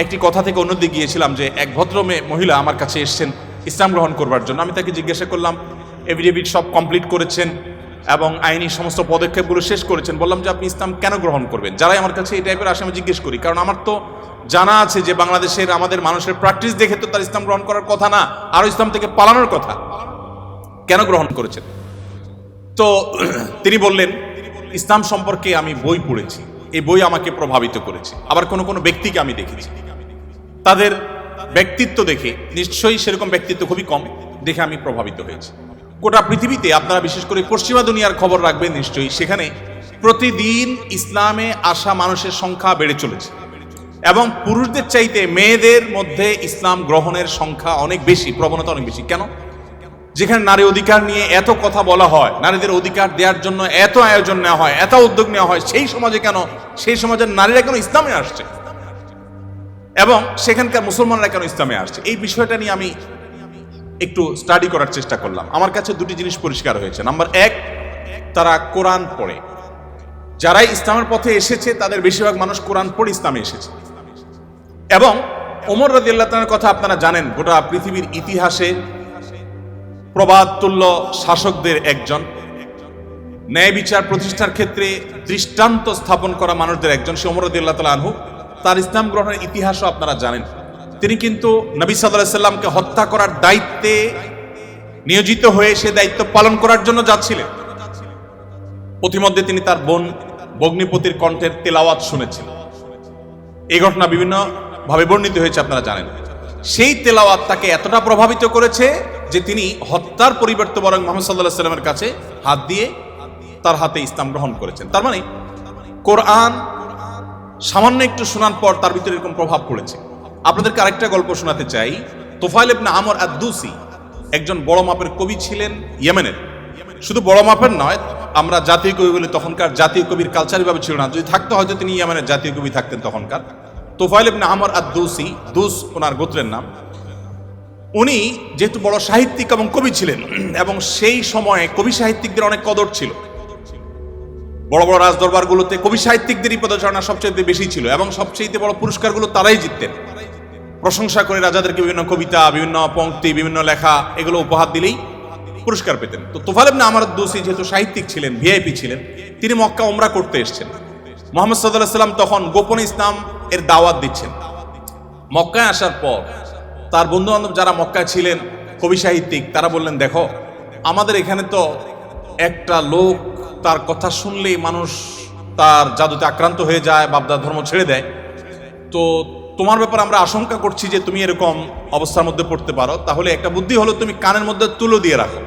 একটি কথা থেকে অন্যদিকে গিয়েছিলাম যে এক ভদ্র মহিলা আমার কাছে এসেছেন ইসলাম গ্রহণ করবার জন্য। আমি তাকে জিজ্ঞাসা করলাম, এফিডেভিট সব কমপ্লিট করেছেন এবং আইনি সমস্ত পদক্ষেপগুলো শেষ করেছেন, বললাম যে আপনি ইসলাম কেন গ্রহণ করবেন? যারাই আমার কাছে এই টাইপের আসে আমি জিজ্ঞেস করি, কারণ আমার তো জানা আছে যে বাংলাদেশের আমাদের মানুষের প্র্যাকটিস দেখে তো তার ইসলাম গ্রহণ করার কথা না, আরো ইসলাম থেকে পালানোর কথা। কেন গ্রহণ করেছেন? তো তিনি বললেন, ইসলাম সম্পর্কে আমি বই পড়েছি, এই বই আমাকে প্রভাবিত করেছে। আবার কোনো কোনো ব্যক্তিকে আমি দেখেছি, তাদের ব্যক্তিত্ব দেখে, নিশ্চয়ই সেরকম ব্যক্তিত্ব খুবই কম, দেখে আমি প্রভাবিত হয়েছি। গোটা পৃথিবীতে আপনারা বিশেষ করে পশ্চিমা দুনিয়ার খবর রাখবেন নিশ্চয়ই, সেখানে প্রতিদিন ইসলামে আসা মানুষের সংখ্যা বেড়ে চলেছে এবং পুরুষদের চাইতে মেয়েদের মধ্যে ইসলাম গ্রহণের সংখ্যা অনেক বেশি, প্রবণতা অনেক বেশি। কেন? যেখানে নারী অধিকার নিয়ে এত কথা বলা হয়, নারীদের অধিকার দেওয়ার জন্য এত আয়োজন নেওয়া হয়, এত উদ্যোগ নেওয়া হয়, সেই সমাজে কেন, সেই সমাজের নারীরা কেন ইসলামে আসছে এবং সেখানকার মুসলমানরা কেন ইসলামে আসছে, এই বিষয়টা নিয়ে আমি একটু স্টাডি করার চেষ্টা করলাম। আমার কাছে দুটি জিনিস পরিষ্কার হয়েছে। নাম্বার এক, তারা কোরআন পড়ে। যারাই ইসলামের পথে এসেছে তাদের বেশিরভাগ মানুষ কোরআন পড়ে ইসলামে এসেছে। এবং ওমর রাদিয়াল্লাহু তাআলার কথা আপনারা জানেন, গোটা পৃথিবীর ইতিহাসে প্রবাদ তুল্য শাসকদের একজন, ন্যায় বিচার প্রতিষ্ঠার ক্ষেত্রে দৃষ্টান্ত স্থাপন করা মানুষদের একজন, সে ওমর রাদিয়াল্লাহু তাআলা আনহু। তার ইসলাম গ্রহণের ইতিহাসও আপনারা জানেন। তিনি কিন্তু নবী সাল্লাল্লাহু আলাইহি সাল্লামকে হত্যা করার দায়িত্বে নিয়োজিত হয়ে সে দায়িত্ব পালন করার জন্য যাচ্ছিলেন। পথিমধ্যে তিনি তার বোন ভগ্নিপতির কণ্ঠের তেলাওয়াত শুনেছেন। এই ঘটনা বিভিন্ন ভাবে বর্ণিত হয়েছে, আপনারা জানেন। সেই তেলাওয়াত তাকে এতটা প্রভাবিত করেছে যে তিনি হত্যার পরিবর্তে বরং মুহাম্মদ সাল্লাল্লাহু আলাইহি সাল্লামের কাছে হাত দিয়ে তার হাতে ইসলাম গ্রহণ করেছেন। তার মানে কোরআন সামান্য একটু শোনার পর তার ভিতরে এরকম প্রভাব পড়েছে। আপনাদেরকে আরেকটা গল্প শোনাতে চাই। তুফাইল ইবনে আমর আদ-দুসি একজন বড় মাপের কবি ছিলেন ইয়েমেনের। শুধু বড় মাপের নয়, আমরা জাতীয় কবি বলে, তখনকার জাতীয় কবির কালচারই ভাবে ছিল না, যদি থাকতো হয়তো তিনি ইয়েমেনের জাতীয় কবি থাকতেন তখনকার। তুফাইল ইবনে আমর আদ-দুসি, দুস ওনার গোত্রের নাম। উনি যেহেতু বড় সাহিত্যিক এবং কবি ছিলেন এবং সেই সময়ে কবি সাহিত্যিকদের অনেক কদর ছিল, বড় বড় রাজদরবারগুলোতে কবি সাহিত্যিকদেরই পদচারণা সবচেয়ে বেশি ছিল এবং সবচেয়ে বড় পুরস্কারগুলো তারাই জিততেন। প্রশংসা করে রাজাদেরকে বিভিন্ন কবিতা, বিভিন্ন পংক্তি, বিভিন্ন লেখা এগুলো উপহার দিলেই পুরস্কার পেতেন। তো তুফাইল ইবনে আমর আদ-দুসি যেহেতু সাহিত্যিক ছিলেন, ভিআইপি ছিলেন, তিনি মক্কা উমরা করতে এসেছেন। মুহাম্মদ সাল্লাল্লাহু আলাইহি সাল্লাম তখন গোপনে ইসলাম এর দাওয়াত দিচ্ছেন। মক্কায় আসার পর তার বন্ধু বান্ধব যারা মক্কায় ছিলেন কবি সাহিত্যিক, তারা বললেন, দেখো আমাদের এখানে তো একটা লোক, তার কথা শুনলেই মানুষ তার জাদুতে আক্রান্ত হয়ে যায়, বাপদার ধর্ম ছেড়ে দেয়। তো তোমার ব্যাপারে আমরা আশঙ্কা করছি যে তুমি এরকম অবস্থার মধ্যে পড়তে পারো। তাহলে একটা বুদ্ধি হলো, তুমি কানের মধ্যে তুলো দিয়ে রাখো,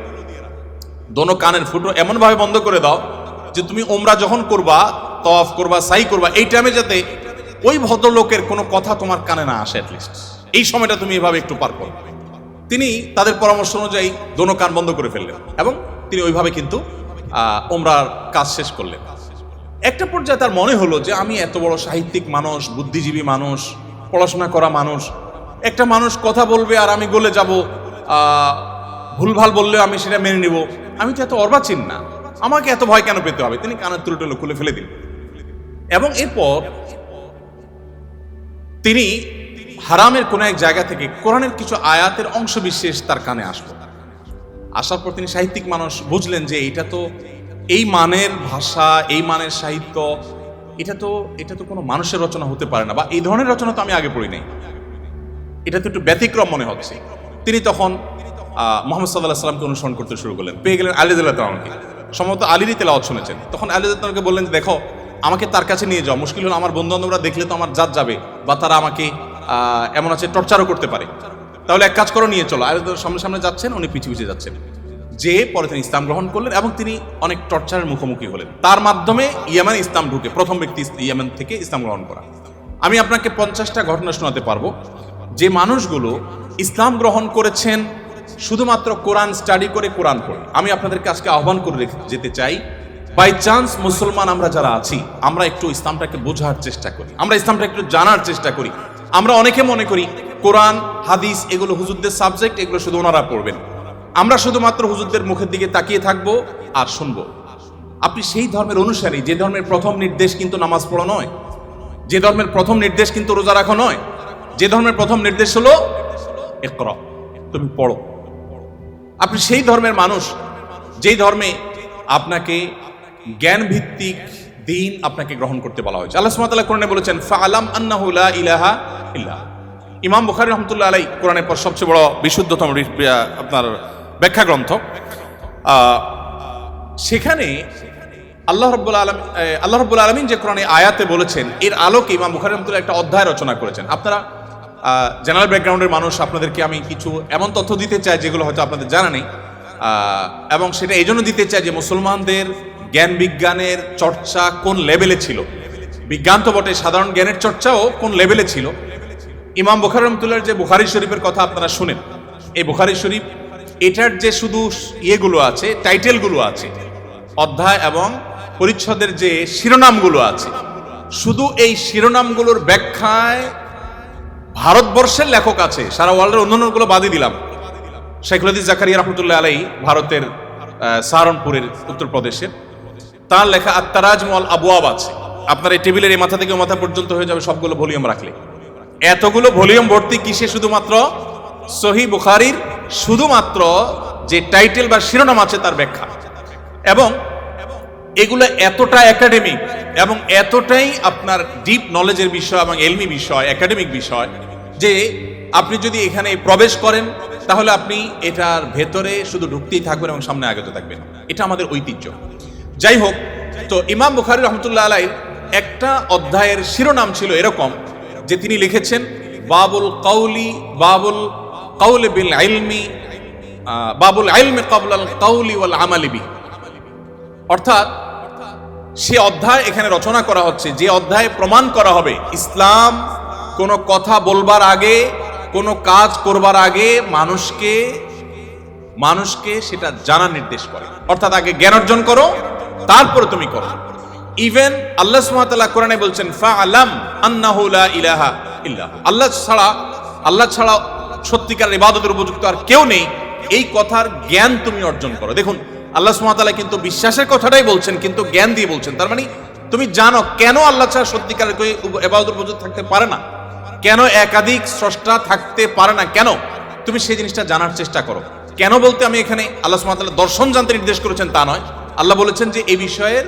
দোনো কানের ফুটো এমন ভাবে বন্ধ করে দাও যে তুমি উমরা যখন করবা, তওয়াফ করবা, সাই করবা, এই টাইমে যাতে ওই ভদ্রলোকের কোনো কথা তোমার কানে না আসে, অ্যাটলিস্ট এই সময়টা তুমি এভাবে একটু পার করো। তিনি তাদের পরামর্শ অনুযায়ী দোনো কান বন্ধ করে ফেললেন এবং তিনি ওইভাবে কিন্তু উমরার কাজ শেষ করলেন। একটা পর্যায়ে তার মনে হলো যে আমি এত বড় সাহিত্যিক মানুষ, বুদ্ধিজীবী মানুষ, পড়াশোনা করা মানুষ, একটা মানুষ কথা বলবে আর আমি গলে যাব, ভুলভাল বললেও আমি সেটা মেনে নিব, আমি তো এত অর্বাচীন না, আমাকে এত ভয় কেন পেতে হবে? তিনি কানের তুলো খুলে ফেলে দিলেন এবং এরপর তিনি হারামের কোন এক জায়গা থেকে কোরআনের কিছু আয়াতের অংশ বিশেষ তার কানে আসলো। আসার পর তিনি সাহিত্যিক মানুষ, বুঝলেন যে এটা তো এই মানের ভাষা, এই মানের সাহিত্য, এটা তো কোনো মানুষের রচনা হতে পারে না, বা এই ধরনের রচনা তো আমি আগে পড়ি নাই, এটা তো একটু ব্যতিক্রম মনে হচ্ছে। তিনি তখন মুহাম্মদ সাল্লাল্লাহু আলাইহি সাল্লামকে অনুসরণ করতে শুরু করলেন। পেয়ে গেলেন আলী রাদিয়াল্লাহু তাআলাকে, সম্ভবত আলীরই তেলাওয়াত শুনেছেন। তখন আলী রাদিয়াল্লাহু তাআলাকে বললেন, দেখো আমাকে তার কাছে নিয়ে যাও, মুশকিল হলো আমার বন্ধু বান্ধবরা দেখলে তো আমার জাত যাবে, বা তারা আমাকে এমন আছে টর্চারও করতে পারে, তাহলে এক কাজ করো, নিয়ে চলো। আলী রাদিয়াল্লাহু সামনে সামনে যাচ্ছেন, উনি পিছু পিছিয়ে যাচ্ছেন। যে পরে তিনি ইসলাম গ্রহণ করলেন এবং তিনি অনেক টর্চারের মুখোমুখি হলেন। তার মাধ্যমে ইয়েমেন ইসলাম ঢুকে, প্রথম ব্যক্তি ইয়েমেন থেকে ইসলাম গ্রহণ করা। আমি আপনাকে 50টা ঘটনা শোনাতে পারবো যে মানুষগুলো ইসলাম গ্রহণ করেছেন শুধুমাত্র কোরআন স্টাডি করে, কোরআন পড়ে। আমি আপনাদেরকে আজকে আহ্বান করে যেতে চাই, বাই চান্স মুসলমান আমরা যারা আছি, আমরা একটু ইসলামটাকে বোঝার চেষ্টা করি, আমরা ইসলামটা একটু জানার চেষ্টা করি। আমরা অনেকে মনে করি কোরআন হাদিস এগুলো হুজুরদের সাবজেক্ট, এগুলো শুধু ওনারা পড়বেন, আমরা শুধুমাত্র হুজুরদের মুখের দিকে তাকিয়ে থাকবো আর শুনবো। আপনি সেই ধর্মের অনুসারী, যে ধর্মের প্রথম নির্দেশ কিন্তু নামাজ পড়া নয়, যে ধর্মের প্রথম নির্দেশ কিন্তু রোজা রাখা নয়, যে ধর্মের প্রথম নির্দেশ হলো ইকরা, তুমি পড়ো। আপনি সেই ধর্মের মানুষ যেই ধর্মে আপনাকে জ্ঞান ভিত্তিক দিন আপনাকে গ্রহণ করতে বলা হয়েছে। আল্লাহ সুবহানাহু ওয়া তাআলা কোরআনে বলেছেন ফাআলাম আন্নাহু লা ইলাহা ইল্লাহ। ইমাম বুখারী রাহমাতুল্লাহ আলাইহি কোরআনের পর সবচেয়ে বড় বিশুদ্ধতম আপনার ব্যাখ্যা গ্রন্থ, সেখানে আল্লাহ রাব্বুল আলামিন যে কোরআনে আয়াতে বলেছেন, এর আলোকে ইমাম বুখারী রাহমাতুল্লাহ একটা অধ্যায় রচনা করেছেন। আপনারা জেনারেল ব্যাকগ্রাউন্ডের মানুষ, আপনাদেরকে আমি কিছু এমন তথ্য দিতে চাই যেগুলো হয়তো আপনাদের জানা নেই, এবং সেটা এই জন্য দিতে চাই যে মুসলমানদের জ্ঞান বিজ্ঞানের চর্চা কোন লেভেলে ছিল, বিজ্ঞান তো বটে, সাধারণ জ্ঞানের চর্চাও কোন লেভেলে ছিল। ইমাম বুখারী রাহমাতুল্লাহর যে বুখারী শরীফের কথা আপনারা শুনেন, এই বুখারী শরীফ এটার যে শুধু ইয়েগুলো আছে, টাইটেলগুলো আছে, অধ্যায় এবং পরিচ্ছদের যে শিরোনামগুলো আছে, শুধু এই শিরোনামগুলোর ব্যাখ্যায় ভারতবর্ষের লেখক আছে, সারা ওয়ার্ল্ডের অন্যান্যগুলো বাদই দিলাম। শাইখুল হাদিস জাকারিয়া রাহমাতুল্লাহ আলাইহি ভারতের সাহারানপুরের উত্তরপ্রদেশের, তার লেখা আত-তারাজুম ওয়াল আবওয়াব আছে। আপনার এই টেবিলের এই মাথা থেকে মাথা পর্যন্ত হয়ে যাবে সবগুলো ভলিউম রাখলে। এতগুলো ভলিউম ভর্তি কিসে? শুধুমাত্র সহিহ বুখারীর শুধুমাত্র যে টাইটেল বা শিরোনাম আছে তার ব্যাখ্যা। এবং এগুলো এতটা একাডেমিক এবং এতটাই আপনার ডিপ নলেজের বিষয় এবং এলমি বিষয়, একাডেমিক বিষয়, যে আপনি যদি এখানে প্রবেশ করেন তাহলে আপনি এটার ভেতরে শুধু ঢুকতেই থাকবেন এবং সামনে আগতে থাকবেন। এটা আমাদের ঐতিহ্য। যাই হোক, তো ইমাম বুখারী রাহমাতুল্লাহ আলাইহি একটা অধ্যায়ের শিরোনাম ছিল এরকম যে তিনি লিখেছেন বাবুল কাউলি বিল ইলমি, বাবুল ইলমি ক্বাবলাল কাউলি ওয়াল আমালি বিহি। অর্থাৎ সে অধ্যায় এখানে রচনা করা হচ্ছে যে অধ্যায়ে প্রমাণ করা হবে ইসলাম কোনো কথা বলবার আগে, কোনো কাজ করবার আগে মানুষকে সেটা জানার নির্দেশ করে। অর্থাৎ আগে জ্ঞান অর্জন করো, তারপরে তুমি করো। ইভেন আল্লাহ সুবহানাহু ওয়া তাআলা কোরআনে বলছেন ফাআলাম আন্নাহু লা ইলাহা ইল্লাহ, আল্লাহ ছাড়া সত্যিকার ইবাদতের উপযুক্ত আর কেউ নেই, এই কথার জ্ঞান তুমি অর্জন করো। দেখুন, আল্লাহ সুবহানাহু ওয়া তাআলা কিন্তু বিশ্বাসের কথাটাই বলছেন, কিন্তু জ্ঞান দিয়ে বলছেন। তার মানে তুমি জানো কেন আল্লাহ ছাড়া সত্যিকার ইবাদতের উপযুক্ত থাকতে পারে না, কেন একাধিক স্রষ্টা থাকতে পারে না, কেন তুমি সেই জিনিসটা জানার চেষ্টা করো। কেন বলতে আমি এখানে আল্লাহ সুবহানাহু ওয়া তাআলা দর্শন জানতে নির্দেশ করেছেন তা নয়, আল্লাহ বলেছেন যে এই বিষয়ের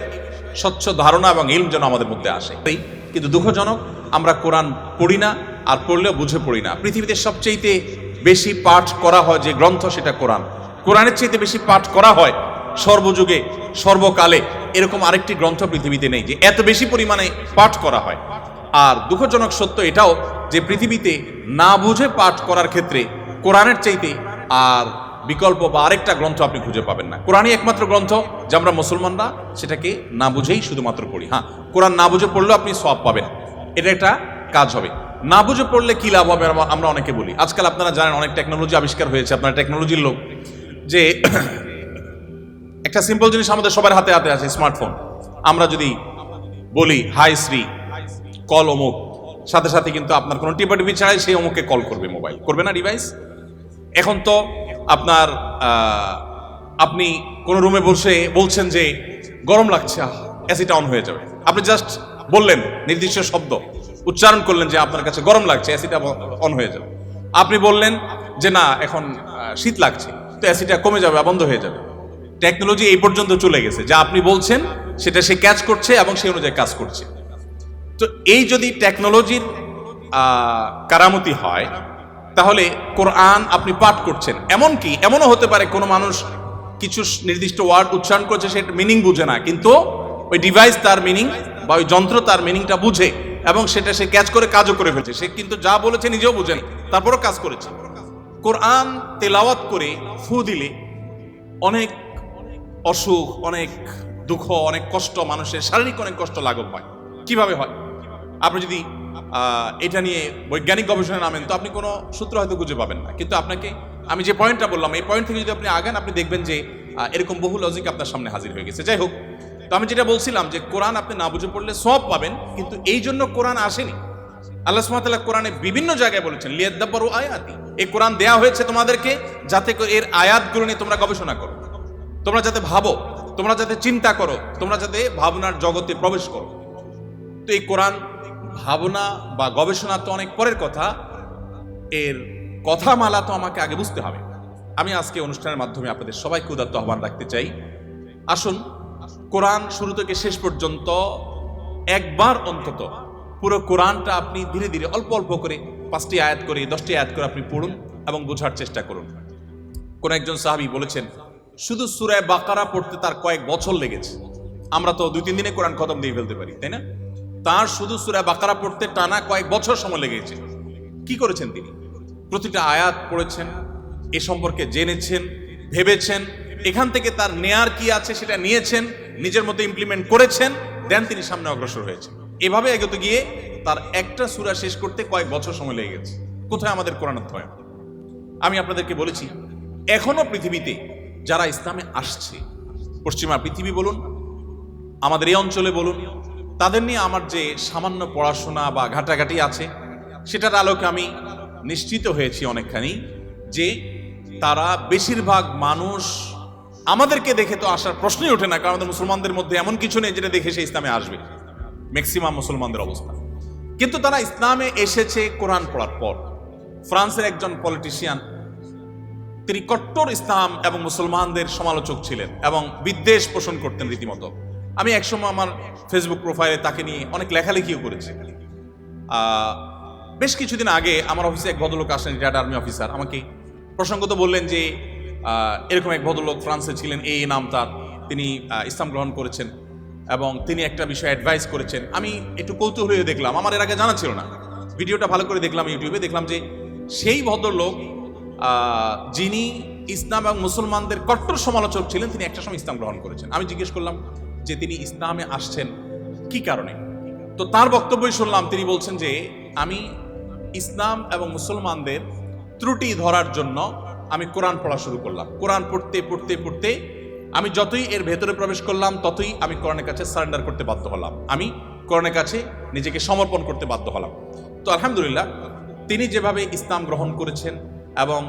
স্বচ্ছ ধারণা এবং ইলম যেন আমাদের মধ্যে আসে। কিন্তু দুঃখজনক, আমরা কোরআন পড়ি না, আর পড়লেও বুঝে পড়ি না। পৃথিবীতে সবচেয়ে বেশি পাঠ করা হয় যে গ্রন্থ সেটা কোরআন। কোরআনের চাইতে বেশি পাঠ করা হয় সর্বযুগে সর্বকালে এরকম আরেকটি গ্রন্থ পৃথিবীতে নেই যে এত বেশি পরিমাণে পাঠ করা হয়। আর দুঃখজনক সত্য এটাও যে পৃথিবীতে না বুঝে পাঠ করার ক্ষেত্রে কোরআনের চাইতে আর বিকল্প বা আরেকটা গ্রন্থ আপনি খুঁজে পাবেন না। কোরআনই একমাত্র গ্রন্থ যে আমরা মুসলমানরা সেটাকে না বুঝেই শুধুমাত্র পড়ি। হ্যাঁ, কোরআন না বুঝে পড়লেও আপনি সওয়াব পাবেন, এটা একটা কাজ হবে। না বুঝে পড়লে কি লাভ হবে আমরা অনেকে বলি। আজকাল আপনারা জানেন অনেক টেকনোলজি আবিষ্কার হয়েছে, আপনারা টেকনোলজির লোক, যে একটা সিম্পল জিনিস আমাদের সবার হাতে হাতে আছে, স্মার্টফোন। আমরা যদি বলি হাই শ্রী কল অমুক, সাথে সাথে কিন্তু আপনার কোনো টিপাটিপি ছাড়াই সেই অমুককে কল করবে, মোবাইল করবে না ডিভাইস। এখন তো আপনার আপনি কোনো রুমে বসে বলছেন যে গরম লাগছে, এসিটা অন হয়ে যাবে। আপনি জাস্ট বললেন, নির্দিষ্ট শব্দ উচ্চারণ করলেন যে আপনার কাছে গরম লাগছে, এসিটা অন হয়ে যাবে। আপনি বললেন যে না এখন শীত লাগছে, তো এসিটা কমে যাবে, বন্ধ হয়ে যাবে। টেকনোলজি এই পর্যন্ত চলে গেছে, যা আপনি বলছেন সেটা সে ক্যাচ করছে এবং সেই অনুযায়ী কাজ করছে। তো এই যদি টেকনোলজির কারামতি হয় তাহলে কোরআন আপনি পাঠ করছেন, এমনকি এমনও হতে পারে কোনো মানুষ কিছু নির্দিষ্ট ওয়ার্ড উচ্চারণ করছে, সেটা মিনিং বুঝে না, কিন্তু ওই ডিভাইস তার মিনিং বা ওই যন্ত্র তার মিনিংটা বুঝে এবং সেটা সে ক্যাচ করে কাজও করে ফেলছে। সে কিন্তু যা বলেছে নিজেও বুঝেন, তারপরও কাজ করেছে। কোরআন তেলাওয়াত করে ফু দিলে অনেক অসুখ, অনেক দুঃখ, অনেক কষ্ট, মানুষের শারীরিক অনেক কষ্ট লাঘব হয়। কিভাবে হয়? আপনি যদি এটা নিয়ে বৈজ্ঞানিক গবেষণা নামেন তো আপনি কোনো সূত্র হয়তো খুঁজে পাবেন না, কিন্তু আপনাকে আমি যে পয়েন্টটা বললাম এই পয়েন্ট থেকে যদি আপনি আগান আপনি দেখবেন যে এরকম বহু লজিক আপনার সামনে হাজির হয়ে গেছে। যাই হোক, তো আমি যেটা বলছিলাম যে কোরআন আপনি না বুঝে পড়লে সওয়াব পাবেন, কিন্তু এই জন্য কোরআন আসেনি। আল্লাহ সুবহানাহু ওয়া তাআলা কোরআনে বিভিন্ন জায়গায় বলেছেন লিয়াদাব্বারু আয়াতি, এই কোরআন দেয়া হয়েছে তোমাদেরকে যাতে এর আয়াতগুলো নিয়ে তোমরা গবেষণা করো, তোমরা যাতে ভাবো, তোমরা যাতে চিন্তা করো, তোমরা যাতে ভাবনার জগতে প্রবেশ করো। তো এই কোরআন ভাবনা বা গবেষণা তো অনেক পরের কথা, এর কথামালা তো আমাকে আগে বুঝতে হবে। আমি আজকে অনুষ্ঠানের মাধ্যমে আপনাদের সবাইকে উদাত্ত আহ্বান রাখতে চাই, আসুন কোরআন শুরু থেকে শেষ পর্যন্ত একবার অন্তত পুরো কোরআনটা আপনি ধীরে ধীরে অল্প অল্প করে 5টি আয়াত করে 10টি আয়াত করে আপনি পড়ুন এবং বোঝার চেষ্টা করুন। কোন একজন সাহাবী বলেছেন শুধু সূরা বাকারা পড়তে তার কয়েক বছর লেগেছে। আমরা তো 2-3 দিনে কোরআন খতম দিয়ে ফেলতে পারি, তাই না? তার শুধু সূরা বাকারা পড়তে টানা কয়েক বছর সময় লেগেছে। কি করেছেন তিনি? প্রতিটা আয়াত পড়েছেন, এ সম্পর্কে জেনেছেন, ভেবেছেন, এখান থেকে তার নেয়ার কি আছে সেটা নিয়েছেন, নিজের মতো ইমপ্লিমেন্ট করেছেন, দেন তিনি সামনে অগ্রসর হয়েছেন। এভাবে এগোতে গিয়ে তার একটা সূরা শেষ করতে কয়েক বছর সময় লেগে গেছে। কোথায় আমাদের কোরআন অধ্যয়ন? আমি আপনাদেরকে বলেছি, এখনো পৃথিবীতে যারা ইসলামে আসছে, পশ্চিমা পৃথিবী বলুন, আমাদের এই অঞ্চলে বলুন, তাদের নিয়ে আমার যে সামান্য পড়াশোনা বা ঘাটাঘাটি আছে, সেটার আলোকে আমি নিশ্চিত হয়েছি অনেকখানি যে তারা বেশিরভাগ মানুষ আমাদেরকে দেখে তো আসার প্রশ্নই ওঠে না, কারণ আমাদের মুসলমানদের মধ্যে এমন কিছু নেই যেটা দেখে সে ইসলামে আসবে, ম্যাক্সিমাম মুসলমানদের অবস্থা। কিন্তু তারা ইসলামে এসেছে কোরআন পড়ার পর। ফ্রান্সের একজন পলিটিশিয়ান, তিনি কট্টর ইসলাম এবং মুসলমানদের সমালোচক ছিলেন এবং বিদ্বেষ পোষণ করতেন রীতিমতো। আমি একসময় আমার ফেসবুক প্রোফাইলে তাকে নিয়ে অনেক লেখালেখিও করেছি। বেশ কিছুদিন আগে আমার অফিসে এক ভদ্রলোক আসেন, রিটায়ার্ড আর্মি অফিসার, আমাকে প্রসঙ্গত বললেন যে এরকম এক ভদ্রলোক ফ্রান্সে ছিলেন, এই নাম তার, তিনি ইসলাম গ্রহণ করেছেন এবং তিনি একটা বিষয়ে অ্যাডভাইস করেছেন। আমি একটু কৌতূহল হয়ে দেখলাম, আমার এর আগে জানা ছিল না, ভিডিওটা ভালো করে দেখলাম ইউটিউবে, দেখলাম যে সেই ভদ্রলোক যিনি ইসলাম এবং মুসলমানদের কট্টর সমালোচক ছিলেন, তিনি একটা সময় ইসলাম গ্রহণ করেছেন। আমি জিজ্ঞেস করলাম যে তিনি ইসলামে আসছেন কি কারণে? তো তার বক্তব্যই শুনলাম, তিনি বলছেন যে আমি ইসলাম এবং মুসলমানদের ত্রুটি ধরার জন্য আমি কোরআন পড়া শুরু করলাম। কোরআন পড়তে পড়তে পড়তে আমি যতই এর ভেতরে প্রবেশ করলাম ততই আমি কোরআনের কাছে সারেন্ডার করতে বাধ্য হলাম, আমি কোরআনের কাছে নিজেকে সমর্পণ করতে বাধ্য হলাম। তো আলহামদুলিল্লাহ, তিনি যেভাবে ইসলাম গ্রহণ করেছেন এবং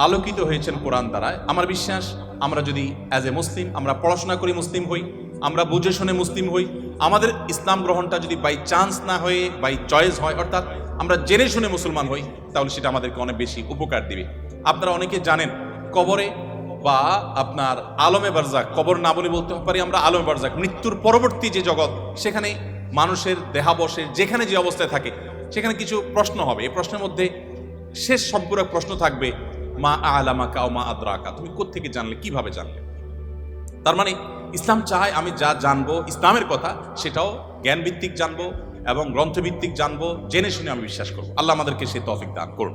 আলোকিত হয়েছেন কোরআন দ্বারা, আমার বিশ্বাস আমরা যদি অ্যাজ এ মুসলিম আমরা পড়াশোনা করি মুসলিম হই, আমরা বুঝে শুনে মুসলিম হই, আমাদের ইসলাম গ্রহণটা যদি বাই চান্স না হয়ে বাই চয়েস হয়, অর্থাৎ আমরা জেনে শুনে মুসলমান হই, তাহলে সেটা আমাদেরকে অনেক বেশি উপকার দিবে। আপনারা অনেকে জানেন কবরে বা আপনার আলমে বারজাক, কবর না বলে বলতে পারি আমরা আলমে বারজাক, মৃত্যুর পরবর্তী যে জগৎ, সেখানে মানুষের দেহাবশেষ যেখানে যে অবস্থায় থাকে সেখানে কিছু প্রশ্ন হবে। এই প্রশ্নের মধ্যে শেষ সম্পূরক প্রশ্ন থাকবে, মা আলামাকা ও মা আদরাকা, তুমি কোত্থেকে জানলে, কিভাবে জানলে? তার মানে ইসলাম চায় আমি যা জানবো ইসলামের কথা, সেটাও জ্ঞান ভিত্তিক জানবো এবং গ্রন্থভিত্তিক জানবো, জেনে শুনে আমি বিশ্বাস করবো। আল্লাহ আমাদেরকে সেই তৌফিক দান করুন।